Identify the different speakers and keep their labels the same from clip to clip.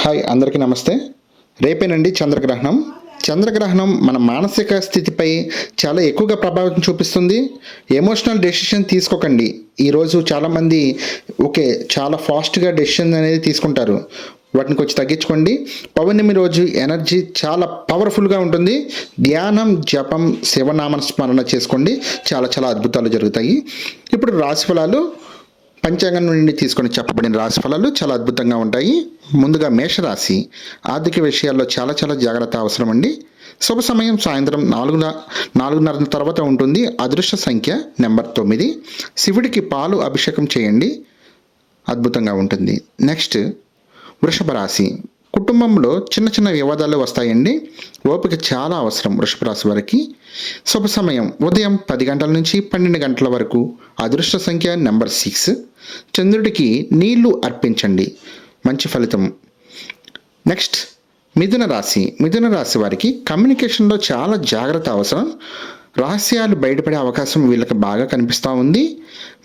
Speaker 1: Hi అందరికీ నమస్తే. రేపేనండి చంద్రగ్రహణం. చంద్రగ్రహణం మన మానసిక స్థితిపై చాలా ఎక్కువగా ప్రభావితం చూపిస్తుంది. ఎమోషనల్ డెసిషన్ తీసుకోకండి. ఈరోజు చాలామంది చాలా ఫాస్ట్గా డెసిషన్ అనేది తీసుకుంటారు. వాటిని కొంచెం తగ్గించుకోండి. పౌర్ణమి రోజు ఎనర్జీ చాలా పవర్ఫుల్గా ఉంటుంది. ధ్యానం, జపం, శివనామ స్మరణ చేసుకోండి. చాలా చాలా అద్భుతాలు జరుగుతాయి. ఇప్పుడు రాశిఫలాలు పంచాంగం నుండి తీసుకొని చెప్పబడిన రాశిఫలాలు చాలా అద్భుతంగా ఉంటాయి. ముందుగా మేషరాశి. ఆర్థిక విషయాల్లో చాలా చాలా జాగ్రత్త అవసరం అండి. శుభ సమయం సాయంత్రం 4:30 తర్వాత ఉంటుంది. అదృష్ట సంఖ్య నెంబర్ 9. శివుడికి పాలు అభిషేకం చేయండి, అద్భుతంగా ఉంటుంది. నెక్స్ట్ వృషభ రాశి. కుటుంబంలో చిన్న చిన్న వివాదాలు వస్తాయండి. ఓపిక చాలా అవసరం వృషభ రాశి వారికి. శుభ సమయం ఉదయం 10 గంటల నుంచి 12 గంటల వరకు. అదృష్ట సంఖ్య నెంబర్ 6. చంద్రుడికి నీళ్లు అర్పించండి, మంచి ఫలితం. నెక్స్ట్ మిథున రాశి. మిథున రాశి వారికి కమ్యూనికేషన్లో చాలా జాగ్రత్త అవసరం. రహస్యాలు బయటపడే అవకాశం వీళ్ళకి బాగా కనిపిస్తూ ఉంది.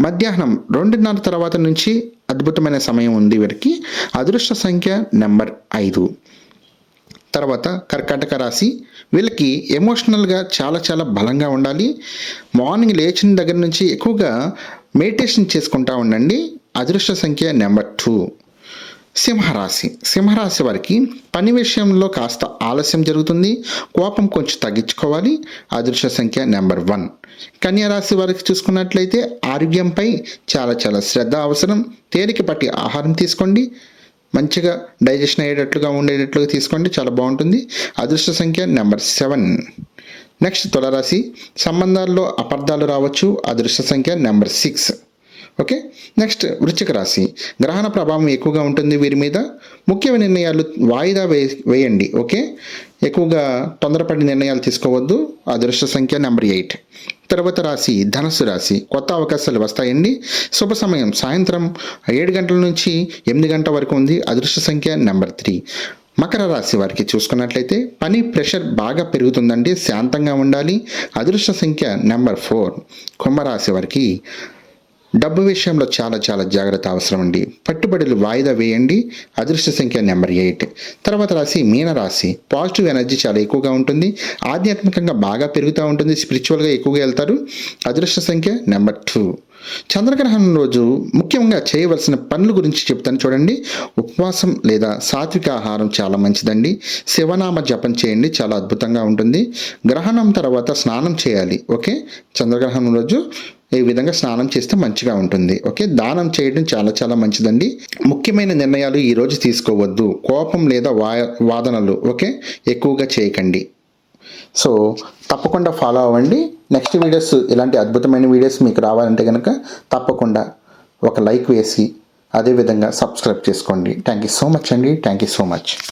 Speaker 1: మధ్యాహ్నం 2:30 తర్వాత నుంచి అద్భుతమైన సమయం ఉంది వీరికి. అదృష్ట సంఖ్య నెంబర్ 5. తర్వాత కర్కాటక రాశి. వీళ్ళకి ఎమోషనల్గా చాలా చాలా బలంగా ఉండాలి. మార్నింగ్ లేచిన దగ్గర నుంచి ఎక్కువగా మెడిటేషన్ చేసుకుంటూ ఉండండి. అదృష్ట సంఖ్య నెంబర్ 2. సింహరాశి. సింహరాశి వారికి పని విషయంలో కాస్త ఆలస్యం జరుగుతుంది. కోపం కొంచెం తగ్గించుకోవాలి. అదృష్ట సంఖ్య నెంబర్ 1. కన్యారాశి వారికి చూసుకున్నట్లయితే ఆరోగ్యంపై చాలా చాలా శ్రద్ధ అవసరం. తేలికపాటి ఆహారం తీసుకోండి, మంచిగా డైజెషన్ అయ్యేటట్లుగా ఉండేటట్లుగా తీసుకోండి, చాలా బాగుంటుంది. అదృష్ట సంఖ్య నెంబర్ 7. నెక్స్ట్ తులారాశి. సంబంధాల్లో అపార్థాలు రావచ్చు. అదృష్ట సంఖ్య నెంబర్ 6. ఓకే. నెక్స్ట్ వృశ్చిక రాశి. గ్రహణ ప్రభావం ఎక్కువగా ఉంటుంది వీరి మీద. ముఖ్యమైన నిర్ణయాలు వాయిదా వేయండి. ఓకే, ఎక్కువగా తొందరపడి నిర్ణయాలు తీసుకోవద్దు. అదృష్ట సంఖ్య నెంబర్ 8. తర్వాత రాశి ధనుస్సు రాశి. కొత్త అవకాశాలు వస్తాయండి. శుభ సమయం సాయంత్రం 7 గంటల నుంచి 8 గంటల వరకు ఉంది. అదృష్ట సంఖ్య నెంబర్ 3. మకర రాశి వారికి చూసుకున్నట్లయితే పని ప్రెషర్ బాగా పెరుగుతుందండి, శాంతంగా ఉండాలి. అదృష్ట సంఖ్య నెంబర్ 4. కుంభరాశి వారికి డబ్బు విషయంలో చాలా చాలా జాగ్రత్త అవసరం అండి. పట్టుబడులు వాయిదా వేయండి. అదృష్ట సంఖ్య నెంబర్ 8. తర్వాత రాశి మీనరాశి. పాజిటివ్ ఎనర్జీ చాలా ఎక్కువగా ఉంటుంది. ఆధ్యాత్మికంగా బాగా పెరుగుతూ ఉంటుంది. స్పిరిచువల్గా ఎక్కువగా వెళ్తారు. అదృష్ట సంఖ్య నెంబర్ 2. చంద్రగ్రహణం రోజు ముఖ్యంగా చేయవలసిన పనుల గురించి చెప్తాను చూడండి. ఉపవాసం లేదా సాత్విక ఆహారం చాలా మంచిదండి. శివనామ జపం చేయండి, చాలా అద్భుతంగా ఉంటుంది. గ్రహణం తర్వాత స్నానం చేయాలి. ఓకే, చంద్రగ్రహణం రోజు ఈ విధంగా స్నానం చేస్తే మంచిగా ఉంటుంది. ఓకే, దానం చేయడం చాలా చాలా మంచిదండి. ముఖ్యమైన నిర్ణయాలు ఈరోజు తీసుకోవద్దు. కోపం లేదా వాదనలు ఎక్కువగా చేయకండి. సో తప్పకుండా ఫాలో అవ్వండి. నెక్స్ట్ వీడియోస్, ఇలాంటి అద్భుతమైన వీడియోస్ మీకు రావాలంటే కనుక తప్పకుండా ఒక లైక్ వేసి అదేవిధంగా సబ్స్క్రైబ్ చేసుకోండి. థ్యాంక్ యూ సో మచ్ అండి. Thank you so much.